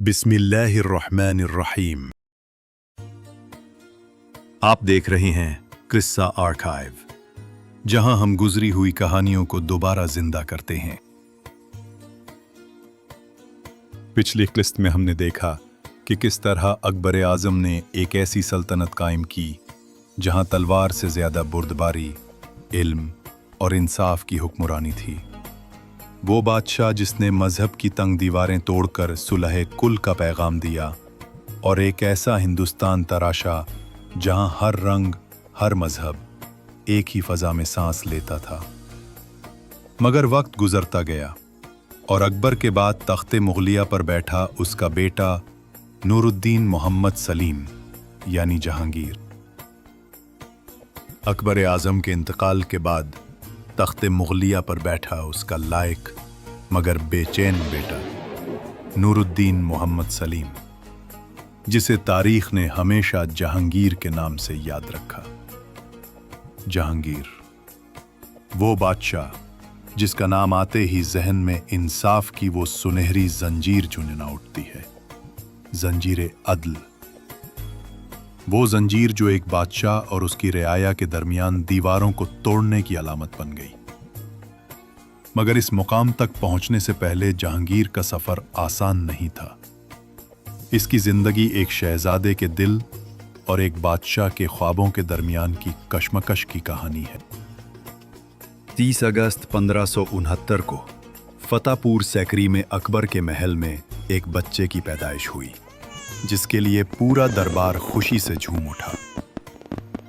بسم اللہ الرحمن الرحیم۔ آپ دیکھ رہے ہیں قصہ آرکائیو، جہاں ہم گزری ہوئی کہانیوں کو دوبارہ زندہ کرتے ہیں۔ پچھلی قسط میں ہم نے دیکھا کہ کس طرح اکبر اعظم نے ایک ایسی سلطنت قائم کی جہاں تلوار سے زیادہ بردباری، علم اور انصاف کی حکمرانی تھی۔ وہ بادشاہ جس نے مذہب کی تنگ دیواریں توڑ کر صلح کل کا پیغام دیا اور ایک ایسا ہندوستان تراشا جہاں ہر رنگ، ہر مذہب ایک ہی فضا میں سانس لیتا تھا۔ مگر وقت گزرتا گیا اور اکبر کے بعد تخت مغلیہ پر بیٹھا اس کا بیٹا نور الدین محمد سلیم یعنی جہانگیر۔ اکبر اعظم کے انتقال کے بعد تخت مغلیہ پر بیٹھا اس کا لائق مگر بے چین بیٹا نور الدین محمد سلیم، جسے تاریخ نے ہمیشہ جہانگیر کے نام سے یاد رکھا۔ جہانگیر، وہ بادشاہ جس کا نام آتے ہی ذہن میں انصاف کی وہ سنہری زنجیر چننا اٹھتی ہے، زنجیر عدل۔ وہ زنجیر جو ایک بادشاہ اور اس کی رعایا کے درمیان دیواروں کو توڑنے کی علامت بن گئی۔ مگر اس مقام تک پہنچنے سے پہلے جہانگیر کا سفر آسان نہیں تھا۔ اس کی زندگی ایک شہزادے کے دل اور ایک بادشاہ کے خوابوں کے درمیان کی کشمکش کی کہانی ہے۔ 30 اگست 1569 کو فتح پور سیکری میں اکبر کے محل میں ایک بچے کی پیدائش ہوئی، جس کے لیے پورا دربار خوشی سے جھوم اٹھا۔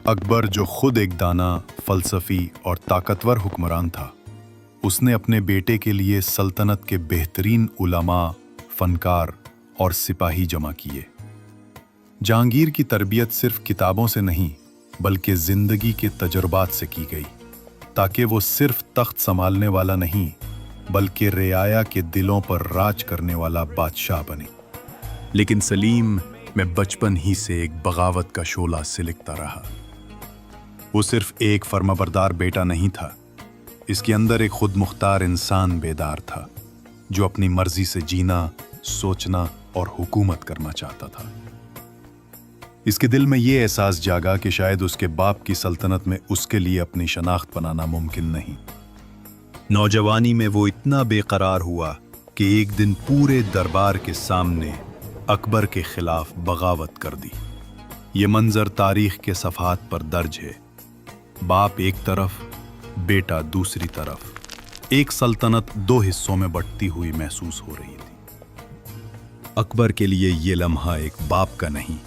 اکبر جو خود ایک دانا، فلسفی اور طاقتور حکمران تھا، اس نے اپنے بیٹے کے لیے سلطنت کے بہترین علماء، فنکار اور سپاہی جمع کیے۔ جہانگیر کی تربیت صرف کتابوں سے نہیں بلکہ زندگی کے تجربات سے کی گئی، تاکہ وہ صرف تخت سنبھالنے والا نہیں بلکہ رعایا کے دلوں پر راج کرنے والا بادشاہ بنے۔ لیکن سلیم میں بچپن ہی سے ایک بغاوت کا شعلہ سلگتا رہا۔ وہ صرف ایک فرمانبردار بیٹا نہیں تھا، اس کے اندر ایک خود مختار انسان بیدار تھا جو اپنی مرضی سے جینا، سوچنا اور حکومت کرنا چاہتا تھا۔ اس کے دل میں یہ احساس جاگا کہ شاید اس کے باپ کی سلطنت میں اس کے لیے اپنی شناخت بنانا ممکن نہیں۔ نوجوانی میں وہ اتنا بے قرار ہوا کہ ایک دن پورے دربار کے سامنے اکبر کے خلاف بغاوت کر دی۔ یہ منظر تاریخ کے صفحات پر درج ہے۔ باپ ایک طرف، بیٹا دوسری طرف، ایک سلطنت دو حصوں میں بٹتی ہوئی محسوس ہو رہی تھی۔ اکبر کے لیے یہ لمحہ ایک باپ کا نہیں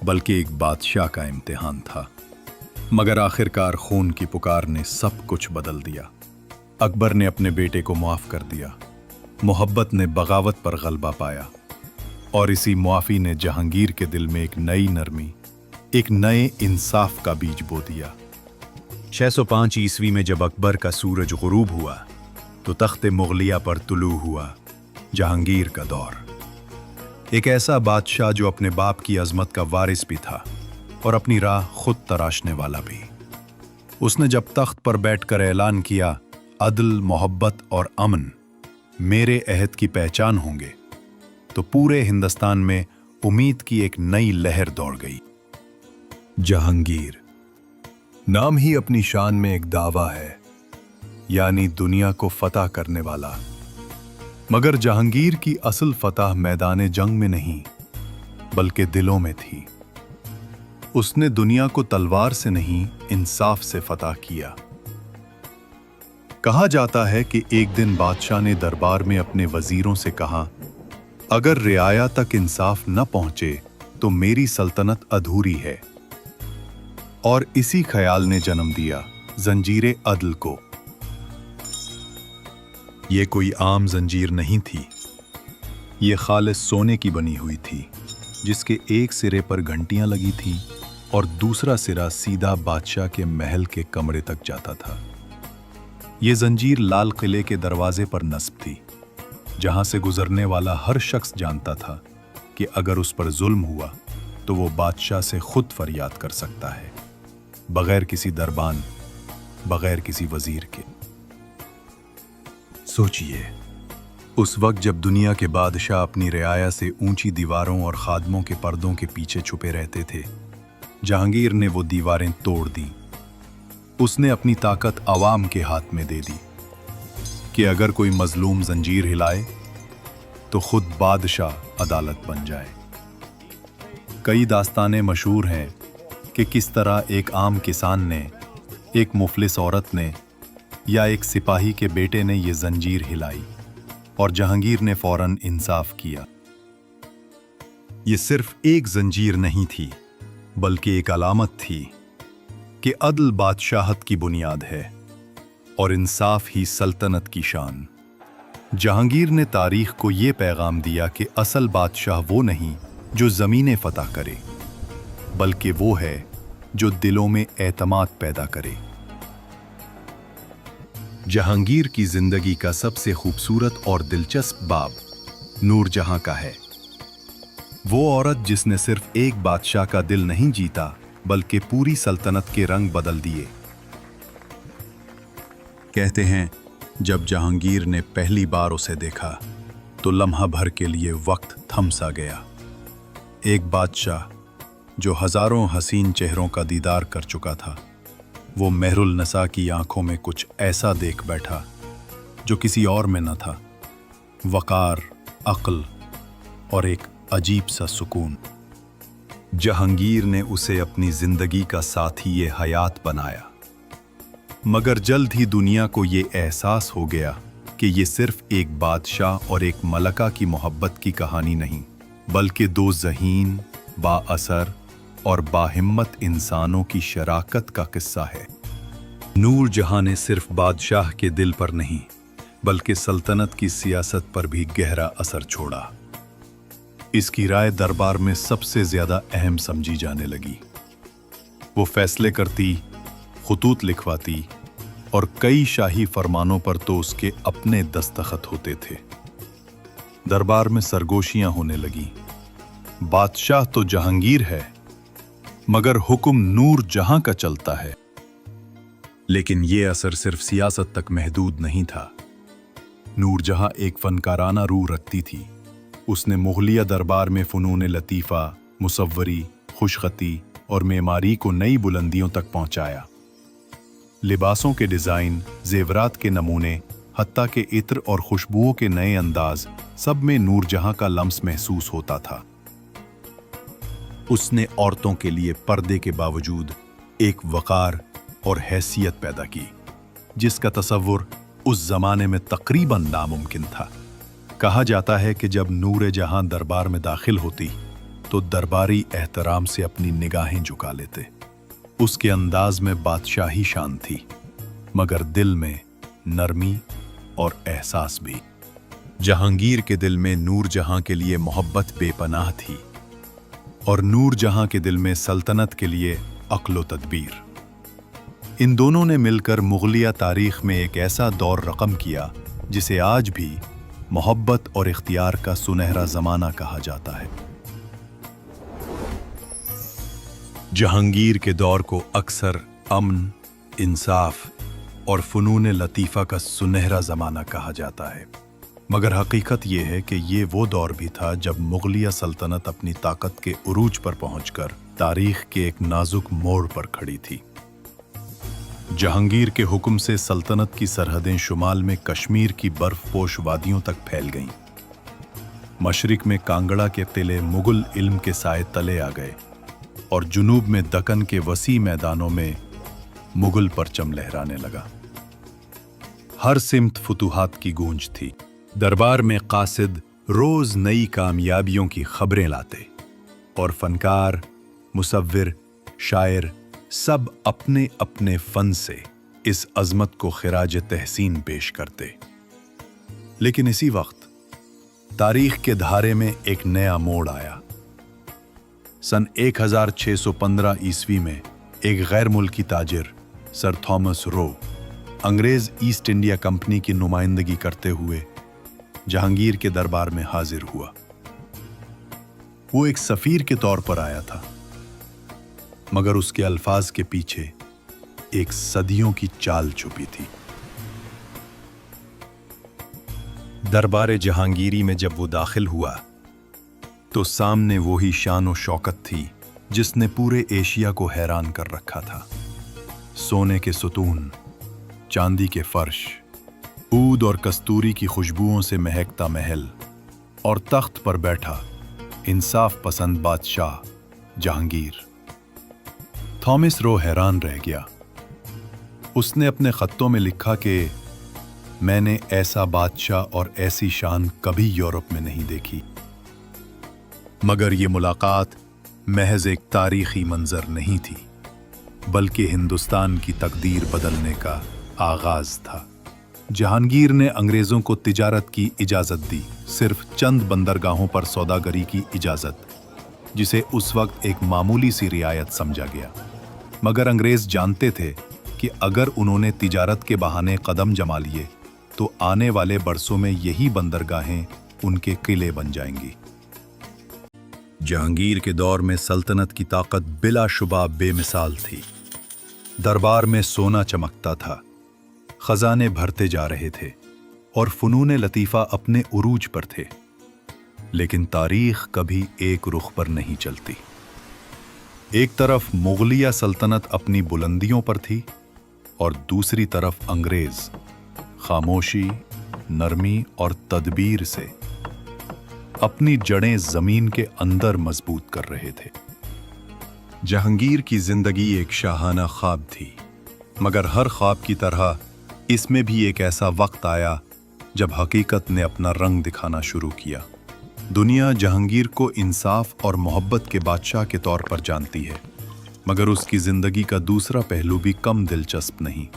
بلکہ ایک بادشاہ کا امتحان تھا۔ مگر آخرکار خون کی پکار نے سب کچھ بدل دیا۔ اکبر نے اپنے بیٹے کو معاف کر دیا، محبت نے بغاوت پر غلبہ پایا، اور اسی معافی نے جہانگیر کے دل میں ایک نئی نرمی، ایک نئے انصاف کا بیج بو دیا۔ 605 عیسوی میں جب اکبر کا سورج غروب ہوا تو تخت مغلیہ پر طلوع ہوا جہانگیر کا دور۔ ایک ایسا بادشاہ جو اپنے باپ کی عظمت کا وارث بھی تھا اور اپنی راہ خود تراشنے والا بھی۔ اس نے جب تخت پر بیٹھ کر اعلان کیا، عدل، محبت اور امن میرے عہد کی پہچان ہوں گے، تو پورے ہندوستان میں امید کی ایک نئی لہر دوڑ گئی۔ جہانگیر نام ہی اپنی شان میں ایک دعویٰ ہے، یعنی دنیا کو فتح کرنے والا۔ مگر جہانگیر کی اصل فتح میدان جنگ میں نہیں بلکہ دلوں میں تھی۔ اس نے دنیا کو تلوار سے نہیں، انصاف سے فتح کیا۔ کہا جاتا ہے کہ ایک دن بادشاہ نے دربار میں اپنے وزیروں سے کہا، اگر رعایا تک انصاف نہ پہنچے تو میری سلطنت ادھوری ہے۔ اور اسی خیال نے جنم دیا زنجیر عدل کو۔ یہ کوئی عام زنجیر نہیں تھی، یہ خالص سونے کی بنی ہوئی تھی، جس کے ایک سرے پر گھنٹیاں لگی تھیں اور دوسرا سرا سیدھا بادشاہ کے محل کے کمرے تک جاتا تھا۔ یہ زنجیر لال قلعے کے دروازے پر نصب تھی، جہاں سے گزرنے والا ہر شخص جانتا تھا کہ اگر اس پر ظلم ہوا تو وہ بادشاہ سے خود فریاد کر سکتا ہے، بغیر کسی دربان، بغیر کسی وزیر کے۔ سوچئے، उस वक्त जब दुनिया के बादशाह अपनी रियाया से ऊंची दीवारों और खादमों के पर्दों के पीछे छुपे रहते थे, जहांगीर ने वो दीवारें तोड़ दी। उसने अपनी ताकत आवाम के हाथ में दे दी कि अगर कोई मजलूम जंजीर हिलाए तो खुद बादशाह अदालत बन जाए। कई दास्तानें मशहूर हैं कि किस तरह एक आम किसान ने, एक मुफलिस औरत ने या एक सिपाही के बेटे ने ये जंजीर हिलाई और जहांगीर ने फौरन इंसाफ किया। ये सिर्फ एक जंजीर नहीं थी, बल्कि एक अलामत थी कि अदल बादशाहत की बुनियाद है और इंसाफ ही सल्तनत की शान। जहांगीर ने तारीख को ये पैगाम दिया कि असल बादशाह वो नहीं जो ज़मीनें फतह करे, बल्कि वो है जो दिलों में एतमाद पैदा करे। जहांगीर की जिंदगी का सबसे खूबसूरत और दिलचस्प बाब नूरजहां का है। वो औरत जिसने सिर्फ एक बादशाह का दिल नहीं जीता, बल्कि पूरी सल्तनत के रंग बदल दिए। कहते हैं जब जहांगीर ने पहली बार उसे देखा तो लम्हा भर के लिए वक्त थम सा गया। एक बादशाह जो हजारों हसीन चेहरों का दीदार कर चुका था, वो मेहरुल नसा की आंखों में कुछ ऐसा देख बैठा जो किसी और में न था। वकार, अक्ल और एक अजीब सा सुकून। जहांगीर ने उसे अपनी जिंदगी का साथी ये हयात बनाया, मगर जल्द ही दुनिया को ये एहसास हो गया कि ये सिर्फ एक बादशाह और एक मलका की मोहब्बत की कहानी नहीं, बल्कि दो ज़हीन, बाअसर और बाहिम्मत इंसानों की शराकत का किस्सा है। नूरजहां ने सिर्फ बादशाह के दिल पर नहीं, बल्कि सल्तनत की सियासत पर भी गहरा असर छोड़ा। इसकी राय दरबार में सबसे ज्यादा अहम समझी जाने लगी। वो फैसले करती, खुतूत लिखवाती और कई शाही फरमानों पर तो उसके अपने दस्तखत होते थे। दरबार में सरगोशियां होने लगी। बादशाह तो जहांगीर है, मगर हुक्म नूरजहां का चलता है। लेकिन यह असर सिर्फ सियासत तक महदूद नहीं था। नूरजहां एक फनकाराना रूह रखती थी। उसने मुगलिया दरबार में फ़नून लतीफ़ा, मुसव्वरी, खुशखती और मेमारी को नई बुलंदियों तक पहुंचाया। लिबासों के डिज़ाइन, जेवरात के नमूने, हत्ता के इत्र और खुशबुओं के नए अंदाज, सब में नूरजहां का लम्स महसूस होता था। उसने औरतों के लिए पर्दे के बावजूद एक वकार और हैसियत पैदा की, जिसका तसव्वुर उस जमाने में तकरीबन नामुमकिन था। कहा जाता है कि जब नूरजहां दरबार में दाखिल होती तो दरबारी एहतराम से अपनी निगाहें झुका लेते। उसके अंदाज में बादशाही शान थी, मगर दिल में नरमी और एहसास भी। जहांगीर के दिल में नूरजहां के लिए मोहब्बत बेपनाह थी और नूरजहां के दिल में सल्तनत के लिए अक्ल तदबीर। इन दोनों ने मिलकर मुगलिया तारीख में एक ऐसा दौर रकम किया जिसे आज भी मोहब्बत और इख्तियार का सुनहरा जमाना कहा जाता है। जहांगीर के दौर को अक्सर अमन, इंसाफ और फ़नून लतीफ़ा का सुनहरा जमाना कहा जाता है, मगर हकीकत यह है कि ये वो दौर भी था जब मुगलिया सल्तनत अपनी ताकत के उरूज पर पहुंचकर तारीख के एक नाजुक मोड़ पर खड़ी थी। जहांगीर के हुक्म से सल्तनत की सरहदें शुमाल में कश्मीर की बर्फपोश वादियों तक फैल गईं। मशरिक में कांगड़ा के किले मुगल इल्म के साए तले आ गए और जुनूब में दक्कन के वसी मैदानों में मुगल परचम लहराने लगा। हर सिमत फुतूहात की गूंज थी। दरबार में कासिद रोज नई कामयाबियों की खबरें लाते और फनकार, मुसव्विर, शायर सब अपने अपने फन से इस अजमत को खिराज तहसीन पेश करते। लेकिन इसी वक्त तारीख के धारे में एक नया मोड़ आया। सन 1615 ईस्वी में एक गैर मुल्की ताजिर सर थॉमस रो अंग्रेज ईस्ट इंडिया कंपनी की नुमाइंदगी करते हुए जहांगीर के दरबार में हाजिर हुआ। वो एक सफीर के तौर पर आया था, मगर उसके अल्फाज के पीछे एक सदियों की चाल छुपी थी। दरबार जहांगीरी में जब वो दाखिल हुआ तो सामने वही शान और शौकत थी जिसने पूरे एशिया को हैरान कर रखा था। सोने के सुतून, चांदी के फर्श, ऊद और कस्तूरी की खुशबुओं से महकता महल और तख्त पर बैठा इंसाफ पसंद बादशाह जहांगीर। थॉमस रो हैरान रह गया। उसने अपने खत्तों में लिखा कि मैंने ऐसा बादशाह और ऐसी शान कभी यूरोप में नहीं देखी। मगर ये मुलाकात महज एक तारीखी मंजर नहीं थी, बल्कि हिंदुस्तान की तकदीर बदलने का आगाज था। जहांगीर ने अंग्रेजों को तिजारत की इजाजत दी, सिर्फ चंद बंदरगाहों पर सौदागरी की इजाजत, जिसे उस वक्त एक मामूली सी रियायत समझा गया। मगर अंग्रेज जानते थे कि अगर उन्होंने तिजारत के बहाने कदम जमा लिए तो आने वाले बरसों में यही बंदरगाहें उनके किले बन जाएंगी। जहांगीर के दौर में सल्तनत की ताकत बिलाशुबा बेमिसाल थी। दरबार में सोना चमकता था, खजाने भरते जा रहे थे और फनून लतीफ़ा अपने उरूज पर थे। लेकिन तारीख कभी एक रुख पर नहीं चलती। एक तरफ मुगलिया सल्तनत अपनी बुलंदियों पर थी और दूसरी तरफ अंग्रेज खामोशी, नरमी और तदबीर से अपनी जड़ें जमीन के अंदर मजबूत कर रहे थे। जहांगीर की जिंदगी एक शाहाना ख्वाब थी, मगर हर ख्वाब की तरह इसमें भी एक ऐसा वक्त आया जब हकीकत ने अपना रंग दिखाना शुरू किया। दुनिया जहांगीर को इंसाफ और मोहब्बत के बादशाह के तौर पर जानती है, मगर उसकी जिंदगी का दूसरा पहलू भी कम दिलचस्प नहीं।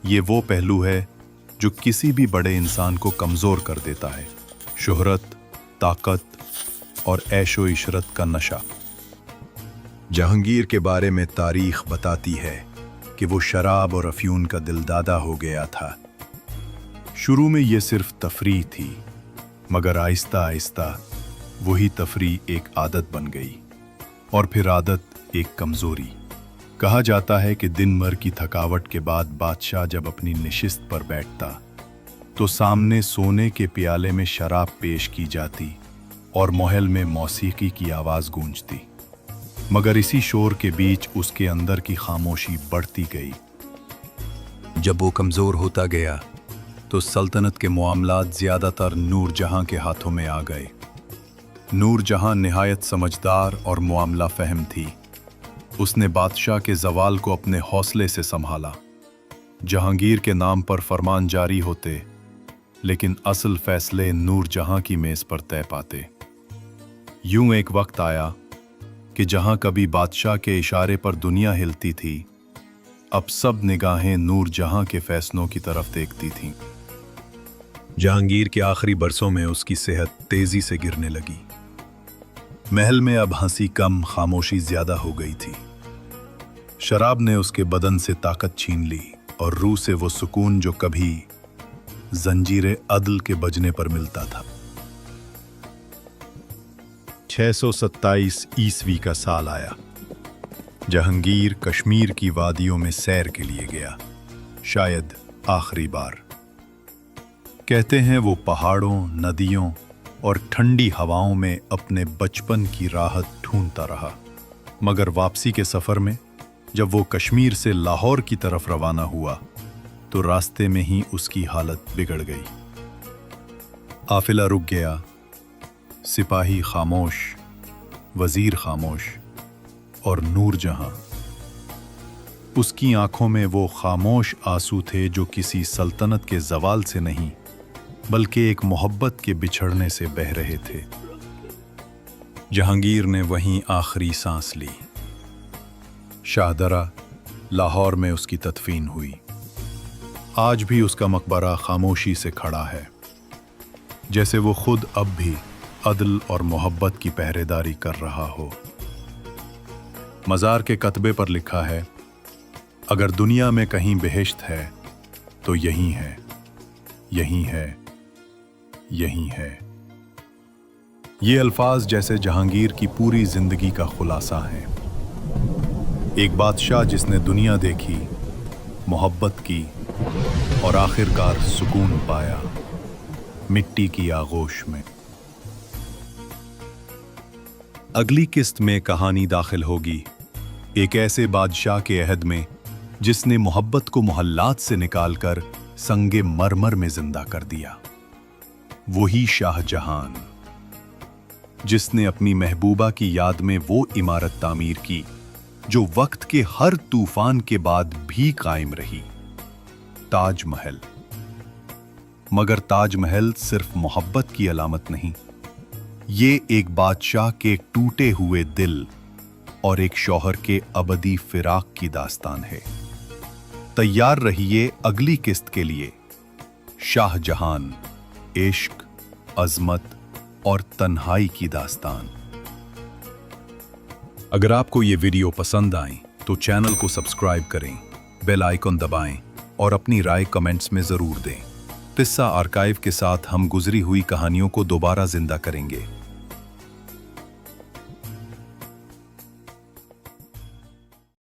ये वो पहलू है जो किसी भी बड़े इंसान को कमजोर कर देता है: शोहरत, ताकत और ऐशो इशरत का नशा। जहांगीर के बारे में तारीख बताती है कि वो शराब और अफ्यून का दिलदादा हो गया था। शुरू में ये सिर्फ तफरीह थी, मगर आहिस्ता आहिस्ता वही तफरीह एक आदत बन गई और फिर आदत एक कमजोरी। कहा जाता है कि दिन भर की थकावट के बाद बादशाह जब अपनी निशिस्त पर बैठता तो सामने सोने के प्याले में शराब पेश की जाती और महल में मौसीकी की आवाज गूंजती। मगर इसी शोर के बीच उसके अंदर की खामोशी बढ़ती गई। जब वो कमजोर होता गया तो सल्तनत के मामलात ज्यादातर नूरजहां के हाथों में आ गए। नूरजहां निहायत समझदार और मामला फहम थी। उसने बादशाह के जवाल को अपने हौसले से संभाला। जहांगीर के नाम पर फरमान जारी होते, लेकिन असल फैसले नूरजहां की मेज पर तय पाते। यूं एक वक्त आया कि जहां कभी बादशाह के इशारे पर दुनिया हिलती थी, अब सब निगाहें नूरजहां के फैसलों की तरफ देखती थीं। जहांगीर के आखिरी बरसों में उसकी सेहत तेजी से गिरने लगी। महल में अब हंसी कम, खामोशी ज्यादा हो गई थी। शराब ने उसके बदन से ताकत छीन ली और रूह से वो सुकून जो कभी जंजीरे अदल के बजने पर मिलता था। 627 ईस्वी का साल आया। जहांगीर कश्मीर की वादियों में सैर के लिए गया, शायद आखिरी बार। कहते हैं वो पहाड़ों, नदियों और ठंडी हवाओं में अपने बचपन की राहत ढूंढता रहा। मगर वापसी के सफर में जब वो कश्मीर से लाहौर की तरफ रवाना हुआ तो रास्ते में ही उसकी हालत बिगड़ गई। काफिला रुक गया, सिपाही खामोश, वजीर खामोश और नूरजहां। उसकी आंखों में वो खामोश आंसू थे जो किसी सल्तनत के जवाल से नहीं, बल्कि एक मोहब्बत के बिछड़ने से बह रहे थे। जहांगीर ने वहीं आखिरी सांस ली। शाहदरा, लाहौर में उसकी तदफीन हुई। आज भी उसका मकबरा खामोशी से खड़ा है, जैसे वो खुद अब भी अदल और मोहब्बत की पहरेदारी कर रहा हो। मज़ार के कतबे पर लिखा है, अगर दुनिया में कहीं बेहिश्त है तो यहीं है, यहीं है, यहीं है। ये अल्फाज जैसे जहांगीर की पूरी जिंदगी का खुलासा हैं। एक बादशाह जिसने दुनिया देखी, मोहब्बत की और आखिरकार सुकून पाया। मिट्टी की आगोश में। अगली किस्त में कहानी दाखिल होगी एक ऐसे बादशाह के अहद में जिसने मोहब्बत को मोहल्लात से निकालकर संगे मरमर में जिंदा कर दिया। वही शाहजहां जिसने अपनी महबूबा की याद में वो इमारत तामीर की जो वक्त के हर तूफान के बाद भी कायम रही, ताजमहल। मगर ताजमहल सिर्फ मोहब्बत की अलामत नहीं, ये एक बादशाह के टूटे हुए दिल और एक शौहर के अबदी फिराक की दास्तान है। तैयार रहिए अगली किस्त के लिए। शाहजहां, इश्क, अजमत और तन्हाई की दास्तान। अगर आपको ये वीडियो पसंद आए तो चैनल को सब्सक्राइब करें, बेल आइकन दबाएं और अपनी राय कमेंट्स में जरूर दें। किस्सा आर्काइव के साथ हम गुजरी हुई कहानियों को दोबारा जिंदा करेंगे।